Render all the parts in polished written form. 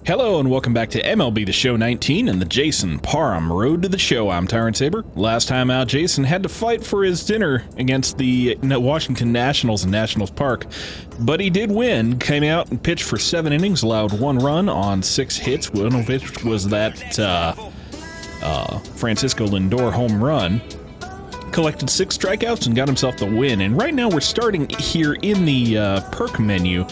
Hello and welcome back to MLB The Show 19 and the Jason Parham Road to the Show. I'm Tyrant Saber. Last time out, Jason had to fight for his dinner against the Washington Nationals in Nationals Park, but he did win. Came out and pitched for 7 innings, allowed 1 run on 6 hits, one of which was that Francisco Lindor home run. Collected 6 strikeouts and got himself the win. And right now we're starting here in the perk menu.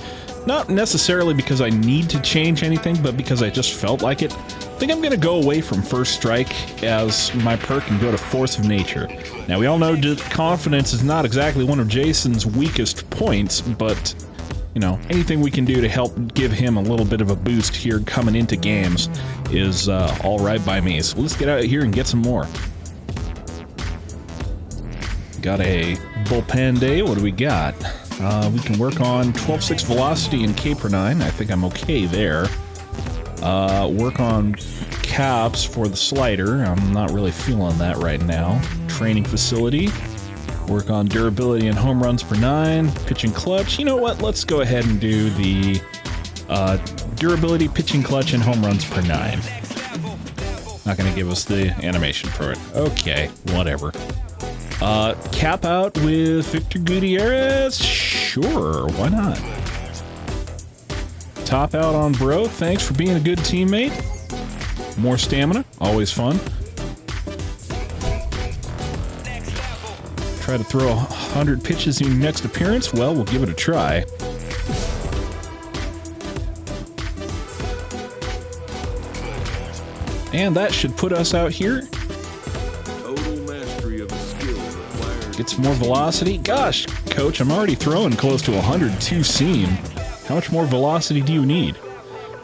Not necessarily because I need to change anything, but because I just felt like it. I think I'm going to go away from First Strike as my perk and go to Force of Nature. Now, we all know that confidence is not exactly one of Jason's weakest points, but, you know, anything we can do to help give him a little bit of a boost here coming into games is all right by me. So let's get out here and get some more. Got a bullpen day. What do we got? We can work on 12.6 velocity and K per 9. I think I'm okay there. Work on caps for the slider. I'm not really feeling that right now. Training facility. Work on durability and home runs per 9. Pitching clutch. You know what? Let's go ahead and do the durability, pitching clutch, and home runs per 9. Not going to give us the animation for it. Okay, whatever. Cap out with Victor Gutierrez? Sure, why not? Top out on Bro, thanks for being a good teammate. More stamina, always fun. Try to throw 100 pitches in your next appearance? Well, we'll give it a try. And that should put us out here. Get some more velocity. Gosh, coach, I'm already throwing close to 102 seam. How much more velocity do you need?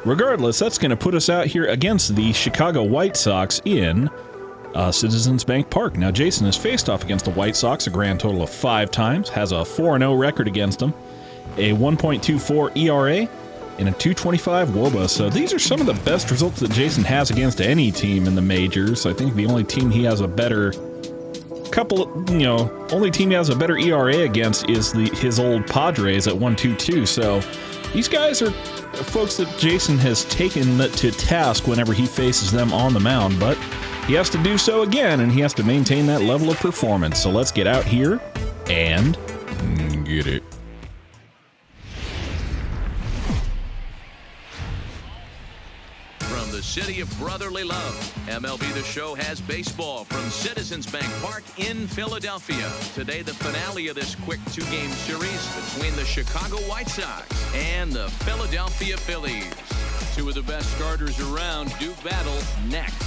Regardless, that's going to put us out here against the Chicago White Sox in Citizens Bank Park. Now, Jason has faced off against the White Sox a grand total of 5 times, has a 4-0 record against them, a 1.24 ERA, and a 2.25 WOBA. So these are some of the best results that Jason has against any team in the majors. I think the only team he has a better... only team he has a better ERA against is his old Padres at 1.22. So these guys are folks that Jason has taken to task whenever he faces them on the mound, but he has to do so again, and he has to maintain that level of performance. So let's get out here and get it. From the city of brotherly love, MLB The Show has baseball from Citizens Bank Park in Philadelphia. Today, the finale of this quick 2-game series between the Chicago White Sox and the Philadelphia Phillies. 2 of the best starters around do battle next.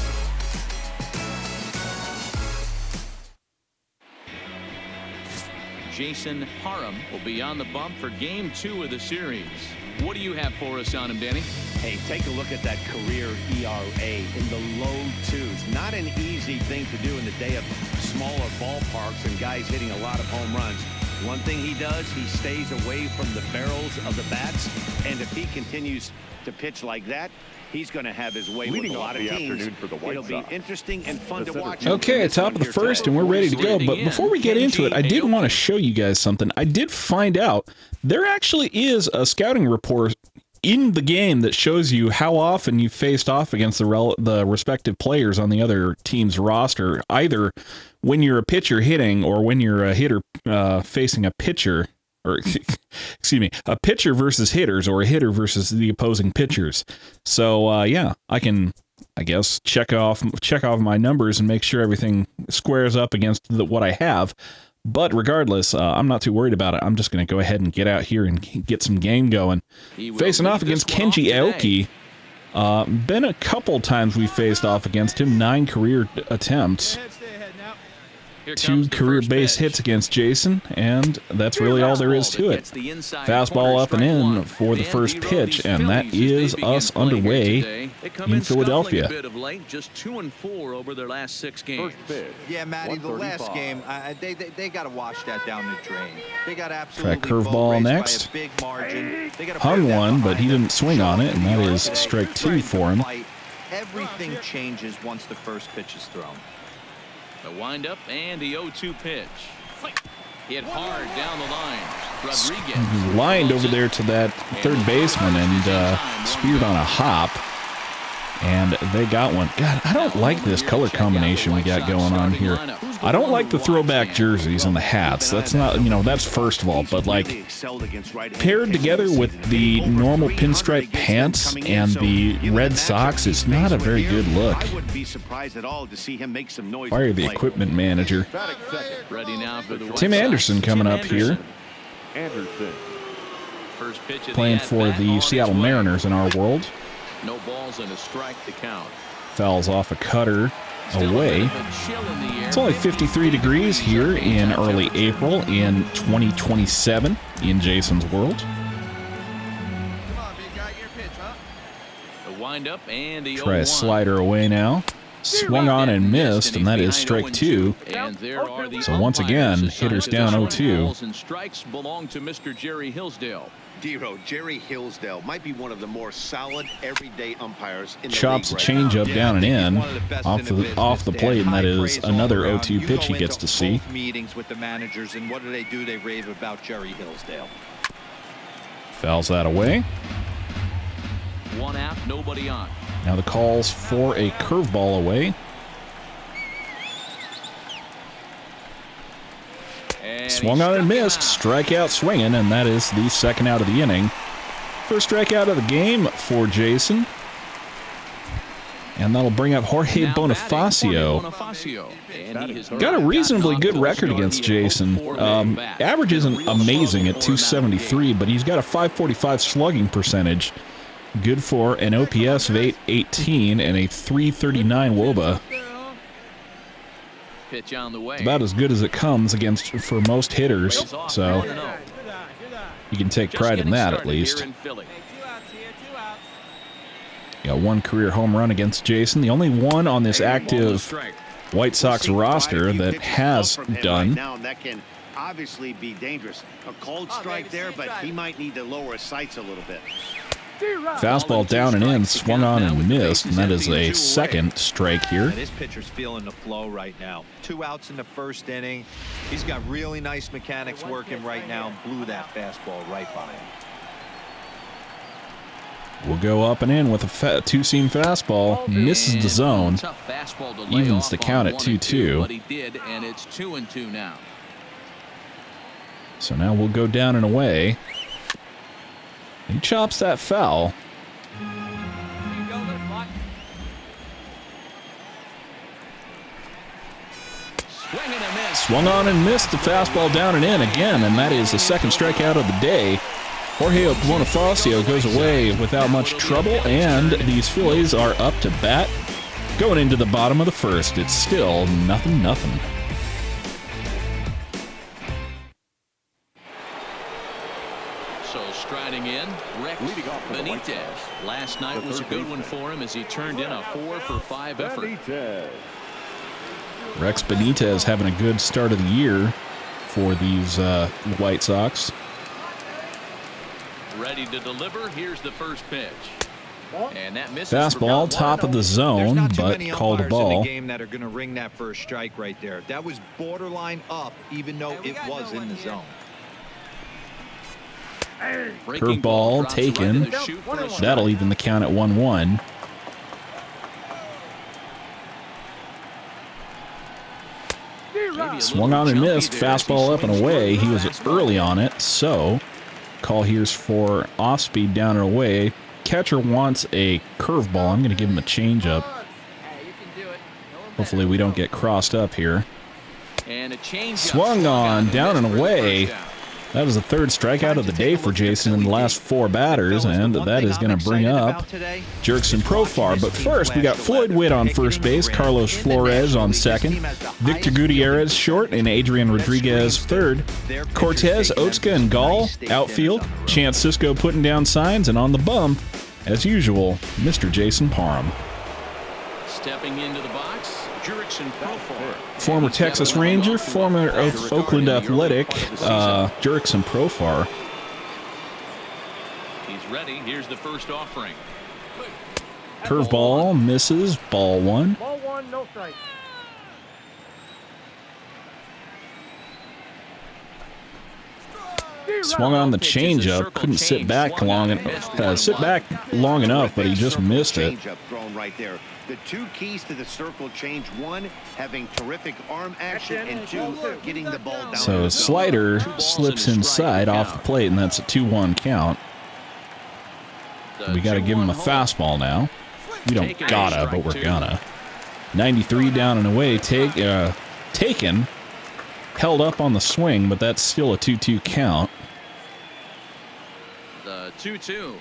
Jason Parham will be on the bump for Game 2 of the series. What do you have for us on him, Danny? Hey, take a look at that career ERA in the low 2s. Not an easy thing to do in the day of smaller ballparks and guys hitting a lot of home runs. One thing he does, he stays away from the barrels of the bats, and if he continues to pitch like that, he's going to have his way with a lot of teams. It'll be interesting and fun to watch. Okay, top of the first, and we're ready to go. But before we get into it, I did want to show you guys something. I did find out there actually is a scouting report in the game that shows you how often you faced off against the respective players on the other team's roster, either when you're a pitcher hitting or when you're a hitter facing a pitcher. Or, excuse me, a pitcher versus hitters, or a hitter versus the opposing pitchers. So, yeah, I can, I guess, check off my numbers and make sure everything squares up against what I have. But regardless, I'm not too worried about it. I'm just going to go ahead and get out here and get some game going. Facing off against Kenji Aoki. Been a couple times we faced off against him, 9 career attempts. 2 career base hits against Jason, and that's really all there is to it. Fastball up and in for the first pitch, and that is us underway in Philadelphia. Just 2-4 over their last 6 games. Yeah, Matty, the last game, they got to wash that down the drain. They got absolutely try curveball next. Hung one, but he didn't swing on it, and that is strike 2 for him. Everything changes once the first pitch is thrown. The windup and the 0-2 pitch. Hit hard down the line. Rodriguez lined over there to that third baseman and speared on a hop. And they got one. God, I don't like this color combination we got going on here. I don't like the throwback jerseys and the hats. That's not, you know, that's first of all. But, like, paired together with the normal pinstripe pants and the red socks, it's not a very good look. Fire the equipment manager. Tim Anderson coming up here. Playing for the Seattle Mariners in our world. No balls and a strike to count. Fouls off a cutter away. It's only 53 degrees here in early April in 2027 in Jason's world. The windup and the Try a slider away now. Swung on and missed, and that is strike two. So once again, hitters down 0-2. And strikes belong to Mr. Jerry Hillsdale. Dero, Jerry Hillsdale might be one of the more solid everyday umpires in the Chops a league changeup down and in off the plate, and that is another 0-2 pitch he gets to see. Meetings with the managers, and what do? They rave about Jerry Hillsdale. Fouls that away. One out, nobody on. Now the call's for a curveball away. Swung on and missed. Strikeout swinging, and that is the second out of the inning. First strikeout of the game for Jason. And that'll bring up Jorge Bonifacio. Got a reasonably good record against Jason. Average isn't amazing at 273, but he's got a 545 slugging percentage. Good for an OPS of 818 and a 339 WOBA. Pitch on the way. It's about as good as it comes against for most hitters, so you can take pride in that at least. Got one career home run against Jason, the only one on this active White Sox roster that has done. That can obviously be dangerous. A cold strike there, but he might need to lower his sights a little bit. Fastball down and in, swung on and missed, and that is a second strike here. This pitcher's feeling the flow right now. 2 outs in the first inning. He's got really nice mechanics working right now and blew that fastball right by him. We'll go up and in with a two-seam fastball. Misses the zone. Evens the count at 2-2. But he did, and it's 2-2 now. So now we'll go down and away. He chops that foul. Swung on and missed the fastball down and in again, and that is the second strikeout of the day. Jorge Bonifacio goes away without much trouble, and these Phillies are up to bat. Going into the bottom of the first, it's still 0-0. Striding in, Rex Benitez. Last night was a good one for him as he turned in a 4-for-5 effort. Rex Benitez having a good start of the year for these White Sox. Ready to deliver. Here's the first pitch. And that misses. Fastball, top of the zone, but called a ball. In the game that are going to ring that first strike right there. That was borderline up, even though it was in the zone. Curveball taken. That'll even the count at 1-1. Swung on and missed. Fastball up and away. He was early on it, so call here's for off-speed down and away. Catcher wants a curveball. I'm going to give him a changeup. Hopefully we don't get crossed up here. Swung on, down and away. That was the third strikeout of the day for Jason in the last 4 batters, and that is going to bring up Jurickson Profar. But first, we got Floyd Witt on first base, Carlos Flores on second, Victor Gutierrez short, and Adrian Rodriguez third. Cortez, Otska, and Gall outfield. Chance Cisco putting down signs, and on the bump, as usual, Mr. Jason Parham. Stepping into the box, Jurickson Profar. Former Texas Ranger, former Oakland Athletic, Jurickson Profar. He's ready. Here's the first offering. Curveball misses. Ball one. Ball one, no strike. Swung on the changeup, couldn't sit back long enough, but he just missed it. Thrown right there. The two keys to the circle change: one, having terrific arm action, and two, getting the ball down. So slider slips inside off the plate, and that's a 2-1 count. We got to give him a fastball now. We don't gotta, but we're gonna. 93 down and away, taken. Held up on the swing, but that's still a 2-2 count. The 2-2.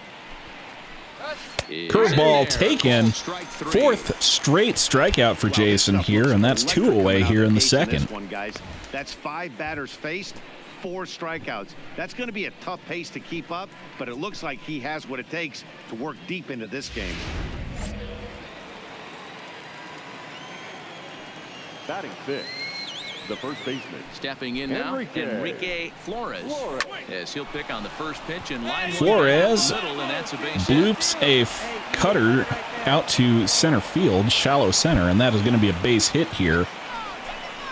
Curveball taken. Fourth straight strikeout for Jason here, and that's 2 away here in the second. That's 5 batters faced, 4 strikeouts. That's going to be a tough pace to keep up, but it looks like he has what it takes to work deep into this game. Batting fifth, the first baseman. Stepping in now, Enrique Flores. As he'll pick on the first pitch in line. Flores middle, and that's a base bloops a cutter out to center field, shallow center, and that is going to be a base hit here.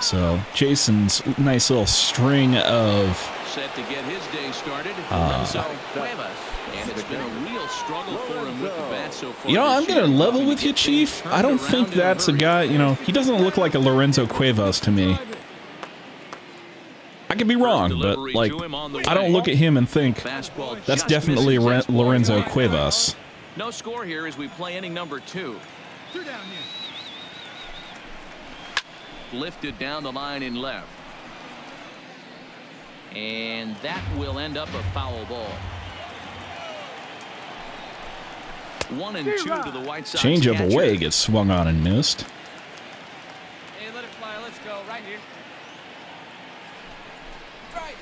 So Jason's nice little string of set to get his day started. Lorenzo Cuevas. And it's been a real struggle for him with the bat so far. You know, I'm going to level with you, Chief. I don't think that's a guy, you know, he doesn't look like a Lorenzo Cuevas to me. I could be wrong, but, like, I don't look at him and think that's definitely Lorenzo Cuevas. No score here as we play inning number 2. Lifted down the line in left. And that will end up a foul ball. 1-2 to the White Sox. Change up away gets swung on and missed. Hey, let it fly. Let's go right here. Right.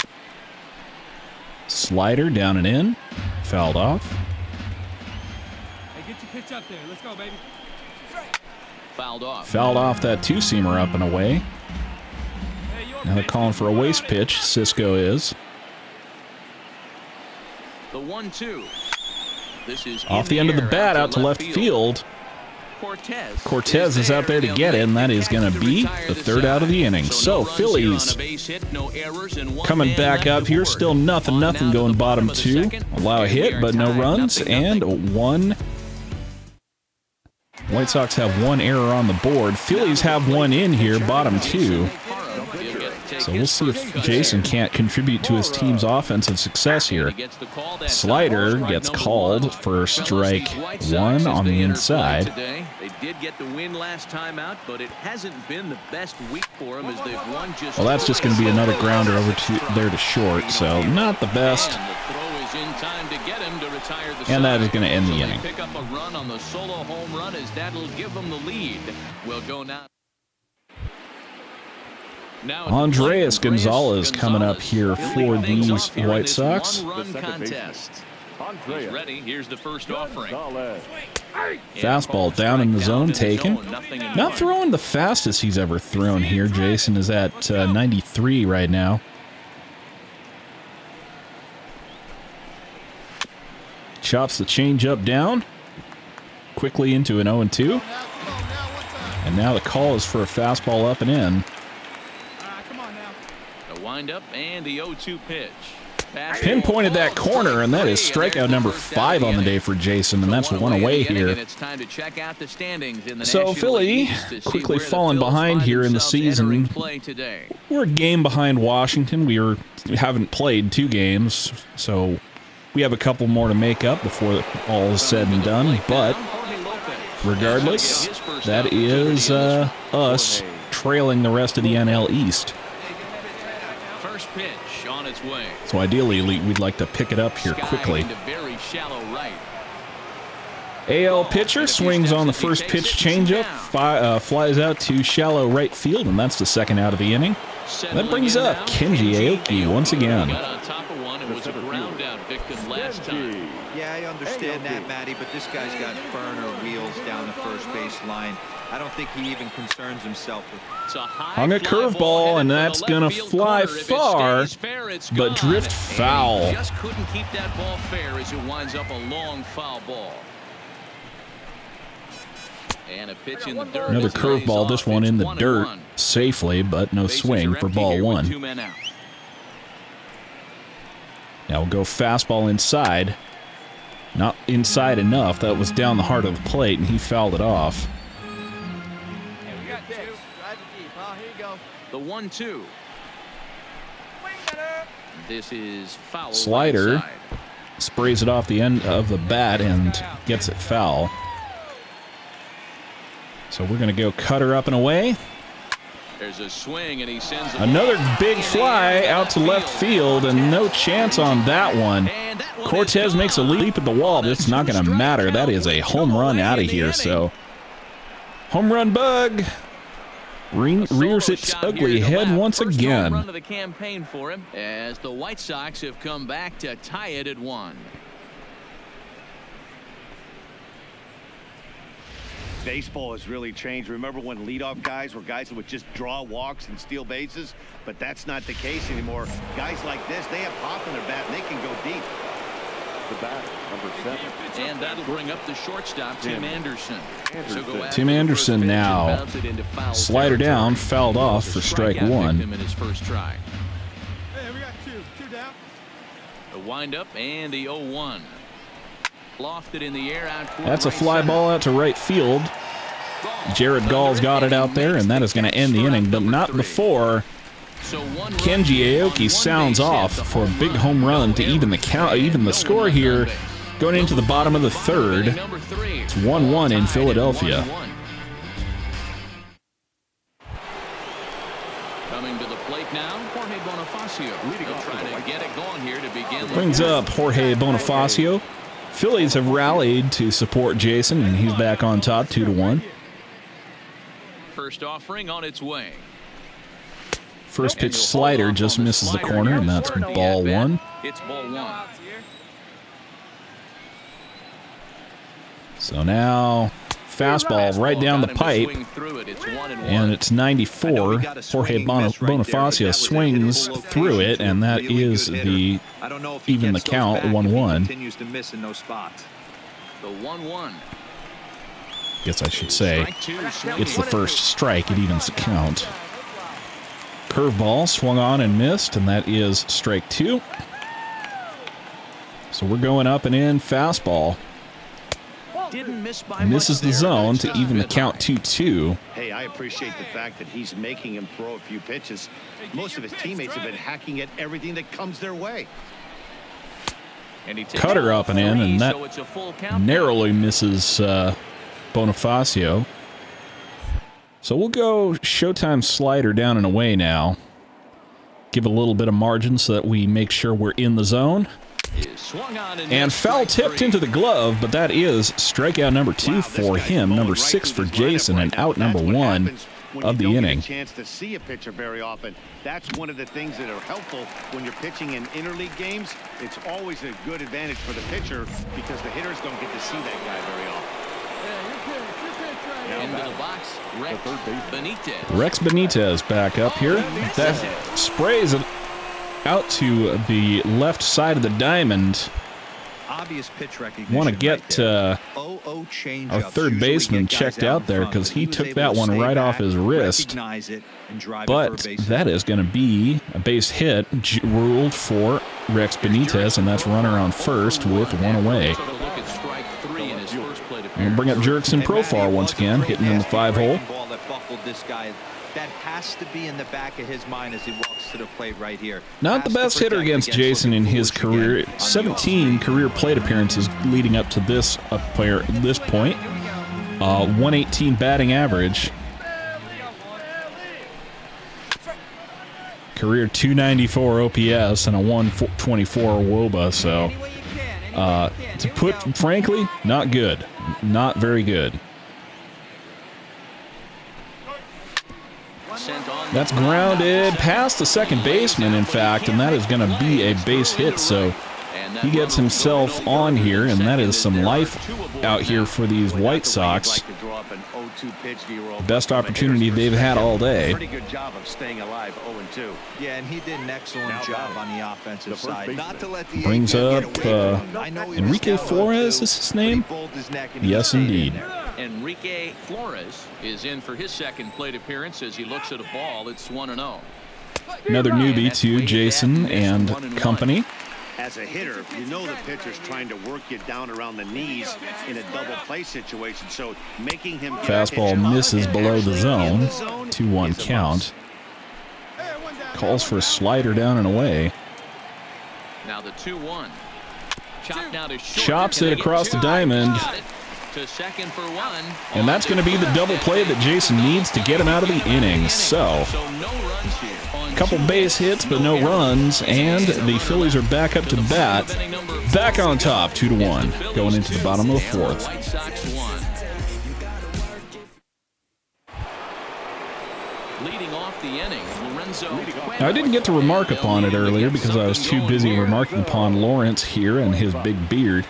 Slider down and in. Fouled off. Hey, get your pitch up there. Let's go, baby. Fouled off. Fouled off that 2-seamer up and away. Now they're calling for a waste pitch. Cisco is. The 1-2. This is off the end of the bat out to left field. Cortez is out there to get it, and that is going to be the third out of the inning. So Phillies coming back up here. Still nothing going bottom 2. Allow a hit, but no runs, and 1. White Sox have 1 error on the board. Phillies have 1 in here, bottom 2. So we'll see if Jason can't contribute to his team's offensive success here. Slider gets called for strike 1 on the inside. They did get the win last time out, but it hasn't been the best week for them as they've won just. Well, that's just going to be another grounder over to there to short, so not the best. And that is going to end the inning. Pick up a run on the solo home run as that'll give them the lead. We'll go now. Andreas Gonzalez coming up here for these White Sox. He's ready. Here's the first offering. Fastball down in the zone, taken. Not throwing the fastest he's ever thrown here. Jason is at 93 right now. Chops the changeup down. Quickly into an 0-2. And now the call is for a fastball up and in. Wind up and the 0-2 pitch. Pinpointed that corner, and that is strikeout number 5 on the day for Jason, and that's 1 away here. So Philly quickly falling behind here in the season. We're a game behind Washington. We haven't played 2 games, so we have a couple more to make up before all is said and done. But regardless, that is us trailing the rest of the NL East. Pitch on its way. So ideally, we'd like to pick it up here quickly. AL pitcher swings on the first pitch changeup, flies out to shallow right field, and that's the second out of the inning. That brings up Kenji Aoki once again. Yeah, I understand that, Matty, but this guy's got burner wheels down the first base line. I don't think he even concerns himself with hung a curveball, and that's going to fly far, but drift foul. Just couldn't keep that ball fair as it winds up a long foul ball. And a pitch in the dirt. Another curveball, this one in the dirt safely, but no swing for ball 1. Now we'll go fastball inside. Not inside enough. That was down the heart of the plate, and he fouled it off. The 1-2. This is foul. Slider sprays it off the end of the bat and gets it foul. So we're going to go cutter up and away. There's a swing, and he sends another big fly out to left field, and no chance on that one. Cortez makes a leap at the wall, but it's not going to matter. That is a home run out of here. So home run bug rears its ugly head once again. Run of the campaign for him, as the White Sox have come back to tie it at 1. Baseball has really changed. Remember when leadoff guys were guys that would just draw walks and steal bases? But that's not the case anymore. Guys like this, they have pop in their bat and they can go deep. The bat, number 7. And that'll bring up the shortstop, Tim Anderson. Tim Anderson now. Slider down, fouled off for strike 1. In his first try. Hey, we got two down. The windup and the 0-1. Lofted in the air out. That's a fly ball out to right field. Jared Gall's got it out there, and that is going to end the inning, but not before Kenji Aoki sounds off for a big home run to even the count, even the score here, going into the bottom of the third. It's 1-1 in Philadelphia. Coming to the plate now, Jorge Bonifacio. He'll try to get it going here to begin. Brings up Jorge Bonifacio. Phillies have rallied to support Jason, and he's back on top 2-1. First offering on its way. First pitch slider just misses the corner, and that's ball 1. It's ball 1. So now fastball right down the pipe, and it's 94. Jorge Bonifacio swings through it, and that is the even the count, 1-1. The 1-1. Guess I should say it's the first strike. It evens the count. Curveball swung on and missed, and that is strike 2. So we're going up and in fastball. Misses the zone to even the count 2-2. Hey, I appreciate the fact that he's making him throw a few pitches. Most of his teammates have been hacking at everything that comes their way. Cutter up and in, and that narrowly misses Bonifacio. So we'll go Showtime slider down and away now. Give a little bit of margin so that we make sure we're in the zone. And foul tipped into the glove, but that is strikeout number 2 for him, number 6 for Jason, and out number 1 of the inning. Chance to see a pitcher very often. That's one of the things that are helpful when you're pitching in interleague games. It's always a good advantage for the pitcher because the hitters don't get to see that guy very often. Into the box, Rex Benitez. Rex Benitez back up here. That sprays it out to the left side of the diamond. Obvious pitch recognition. Want to get our third baseman checked out there because he took that one right off his wrist. But that is going to be a base hit ruled for Rex Benitez, and that's runner on first with 1 away. We'll bring up Jurickson Profar once again, hitting in the 5-hole. That has to be in the back of his mind as he walks to the plate right here. Not the best hitter against Jason in his career. 17 career plate appearances leading up to this point. 118 batting average. Career 294 OPS and a 124 WOBA. So, to put frankly, not good. Not very good. That's grounded past the second baseman, in fact, and that is going to be a base hit. So he gets himself on here, and that is some life out here for these White Sox. Best opportunity they've had all day. Pretty good job of staying alive 0-2. Yeah, and he did an excellent job on the offensive side. Not to let the brings up Enrique Flores is his name? Yes, indeed. Enrique Flores is in for his second plate appearance as he looks at a ball. It's 1-0. Another newbie to Jason and company. As a hitter, you know the pitcher's trying to work you down around the knees in a double play situation, so making him Fastball misses below the zone. 2-1 count. Calls for a slider down and away. Now the 2-1. Chop now to short. Chops it across the diamond. To second for one. And that's going to be the double play that Jason needs to get him out of the inning. So, a couple base hits, but no runs, and the Phillies are back up to bat. Back on top, 2-1, going into the bottom of the fourth. Leading off the inning, Lorenzo Cuevas. Now, I didn't get to remark upon it earlier because I was too busy remarking upon Lawrence here and his big beard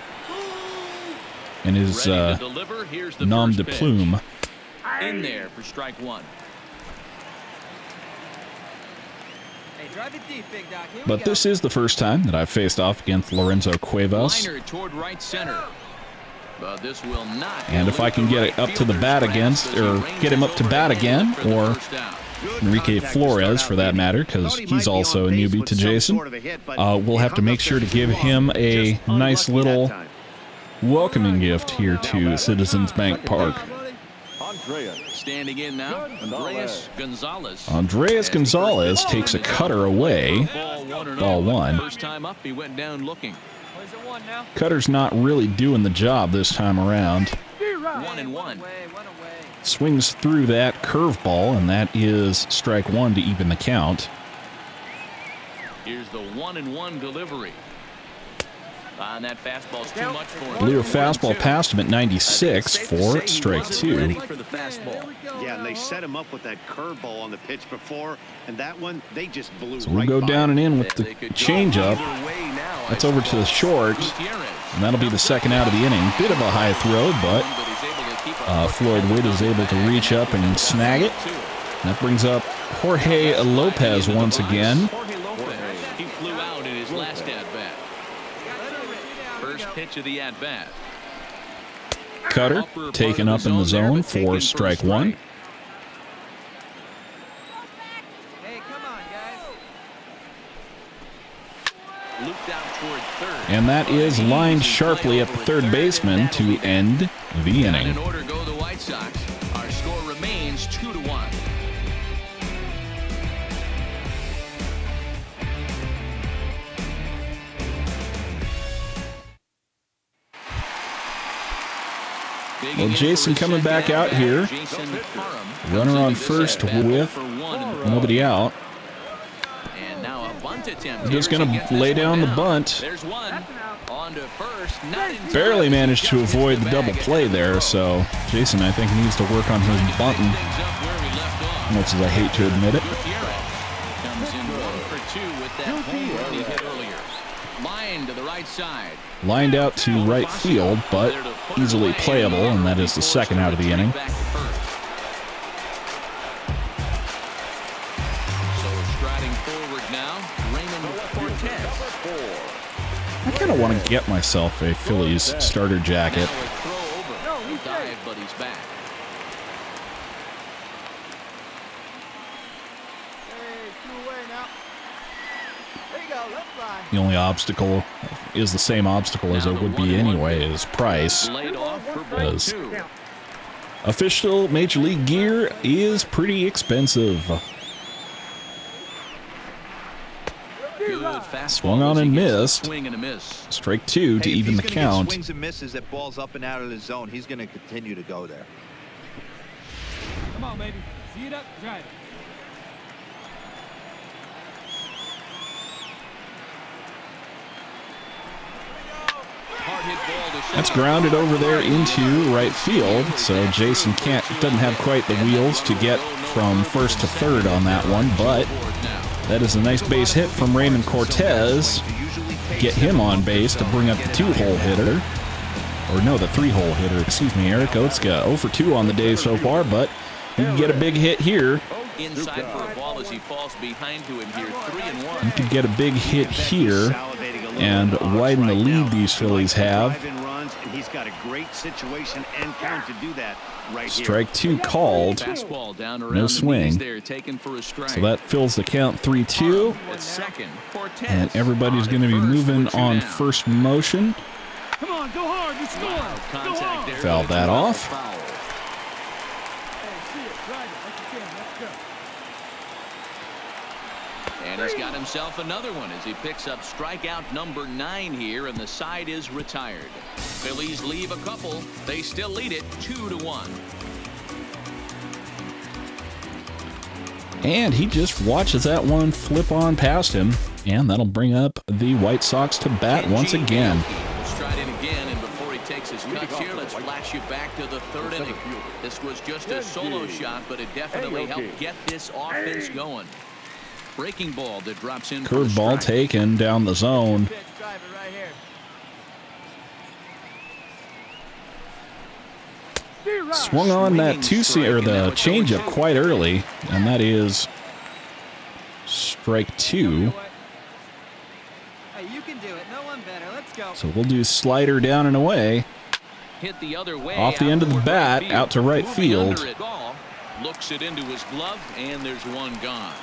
and his nom de plume. In there for strike one. But this is the first time that I've faced off against Lorenzo Cuevas. Liner toward right center. But this will not. And if I can get it up to the bat against, or get him up to bat again, or Enrique Flores for that matter, because he's also a newbie to Jason, we'll have to make sure to give him a nice little welcoming gift here to Citizens Bank Park. Standing in now, Andreas Gonzalez. Andreas Gonzalez takes a cutter away. Ball one. First time up, he went down looking. Cutter's not really doing the job this time around. 1-1. Swings through that curveball, and that is strike one to even the count. Here's the 1-1 delivery. And that fastball's too much for him. Blew a fastball past him at 96 for strike two. Yeah, and they set him up with that curveball on the pitch before, and that one, they just blew. So we'll go down and in with the changeup. That's over to the short, and that'll be the second out of the inning. Bit of a high throw, but Floyd Witt is able to reach up and snag it. And that brings up Jorge Lopez once again. He flew out in his last at-bat. First pitch of the at-bat. Cutter taken up in the zone for strike one. Hey, come on, guys. Looped out toward third. And that is lined sharply at the third baseman to end the inning. In order go the White Sox. Our score remains 2-1. Well, Jason coming back out here. Runner on first with nobody out. And now a bunt attempt. Just going to lay down the bunt. There's one. On to first. Barely managed to avoid the double play there, so Jason, I think, needs to work on his bunting. Much as I hate to admit it. Comes in 1-for-2 with that home run he hit earlier. Line to the right side. Lined out to right field, but easily playable, and that is the second out of the inning. So striding forward now, Raymond Cortez. I kind of want to get myself a Phillies starter jacket. Now a throw over. A dive, but he's back. Hey, 2 away now. There you go, let's fly. The only obstacle is the same obstacle as it would be anyway, is price. Laid off for ball Because two. official Major League gear is pretty expensive. Good fastball Swung on as he and gets a missed. Swing and a miss. Strike two to Hey, if even he's the gonna count. Get swings and misses at balls up and out of the zone, he's going to continue to go there. Come on, baby. See it up, drive it. Hard hit ball to That's center. grounded over there into right field, so Jason doesn't have quite the wheels to get from first to third on that one, but that is a nice base hit from Raymond Cortez. Get him on base to bring up the two-hole hitter. Or no, the three-hole hitter, excuse me, Eric Oetzka. 0 for 2 on the day so far, but he can get a big hit here. Inside for a ball as he falls behind to him here. 3-1. He could get a big hit here and widen the lead these Phillies have. He's got a great situation and count to do that right here. Strike 2 called. Fastball down around No the swing. knees there, taken for a strike. So that fills the count 3-2. At second, Cortez. And everybody's going to be moving on first motion. Come on, go hard. You score. Go Contact hard. there. Foul that off. Hey, see it. Drive it like you can. Let's go. And he's got himself another one as he picks up strikeout number 9 here, and the side is retired. Phillies leave a couple. They still lead it 2-1. And he just watches that one flip on past him. And that'll bring up the White Sox to bat once again. Let's try it in again, and before he takes his cuts here, let's flash you back to the 3rd inning. This was just a solo shot, but it definitely helped get this offense going. Breaking ball that drops in. Curveball taken down the zone. Pitch, drive it right here. Swung on that two-seam or the changeup quite early, and that is strike 2. Hey, you can do it. No one better. Let's go. So we'll do slider down and away. Hit the other way. Off the end of the bat, out to right field. Looks it into his glove, and there's one gone.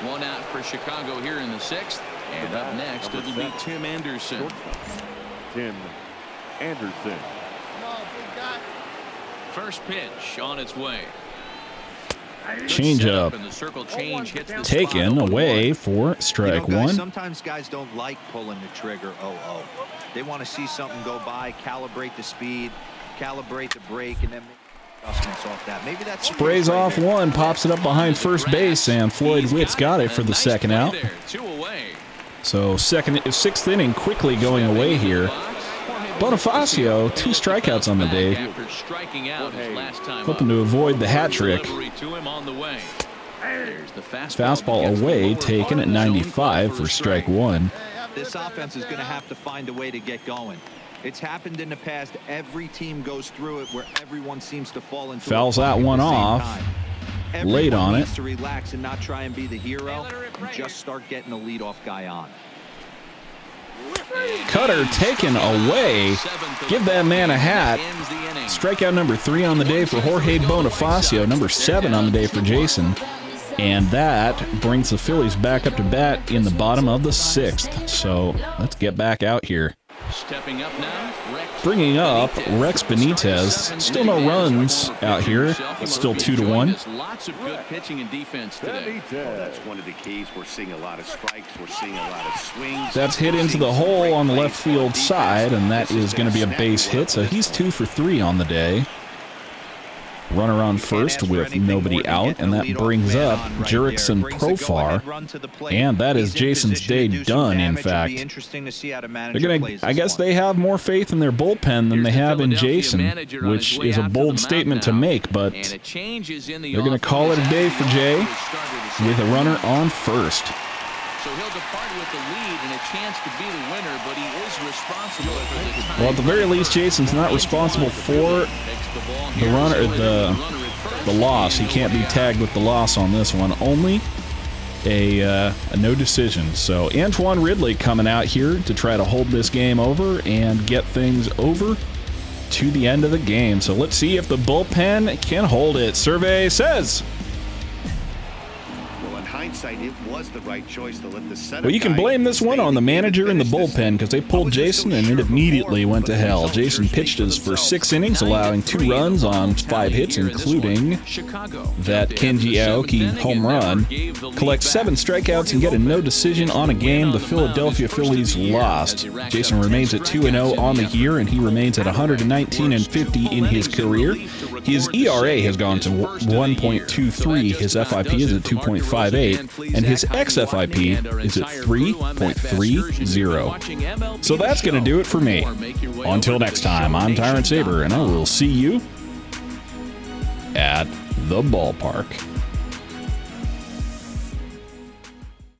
One out for Chicago here in the 6th. And up next, it'll be Tim Anderson. Tim Anderson. Come on, big guy. First pitch on its way. Changeup And the circle change hits the taken spot. away for strike You know, guys, 1. sometimes guys don't like pulling the trigger. They want to see something go by, calibrate the speed, calibrate the brake, and then make adjustments off that. Maybe that's Sprays off one, pops it up behind first base, and Floyd Witt's got it for the second out. 2 away. So 6th inning quickly going away here. Bonifacio, 2 strikeouts on the day. After striking out his last time Hoping to avoid the hat trick. Delivery to him on the way. There's the Fastball away, taken at 95 for strike 1. This offense is going to have to find a way to get going. It's happened in the past. Every team goes through it where everyone seems to fall into Fouls a that funk at one the same off. time. Late Everyone on needs it. to relax and not try and be the hero and just start getting the leadoff guy on. Cutter taken away. Give that man a hat. Strikeout number 3 on the day for Jorge Bonifacio. Number 7 on the day for Jason. And that brings the Phillies back up to bat in the bottom of the 6th. So let's get back out here. Stepping up now, Bringing up Rex Benitez. Still no runs out here. It's still 2-1. Lots of good pitching and defense today. That's one of the keys. We're seeing a lot of strikes. We're seeing a lot of swings. That's hit into the hole on the left field side, and that is going to be a base hit. So he's 2 for 3 on the day. Runner on first with nobody out, and that brings up Jurickson Profar, and that is Jason's day done, in fact. They're gonna, I guess they have more faith in their bullpen than they have in Jason, which is a bold statement to make, but they're going to call it a day for Jay with a runner on first. So he'll depart with the lead and a chance to be the winner, but he is responsible for the time. Well, at the very least, Jason's not responsible for the run or the loss. He can't be tagged with the loss on this one. Only a no decision. So Antoine Ridley coming out here to try to hold this game over and get things over to the end of the game. So let's see if the bullpen can hold it. Survey says. Hindsight, it was the right choice to let the setup. Well, you can blame this one on the manager and the bullpen because they pulled Jason and it immediately went to hell. Jason pitched his first 6 innings, allowing 2 runs on 5 hits, including that Kenji Aoki home run. Collects 7 strikeouts and get a no decision on a game the Philadelphia Phillies lost. Jason remains at 2-0 on the year, and he remains at 119-50 in his career. His ERA has gone to 1.23. His FIP is at 2.58. And his XFIP is at 3.30. So that's going to do it for me. Until next time, I'm Tyrant Saber, and I will see you at the ballpark.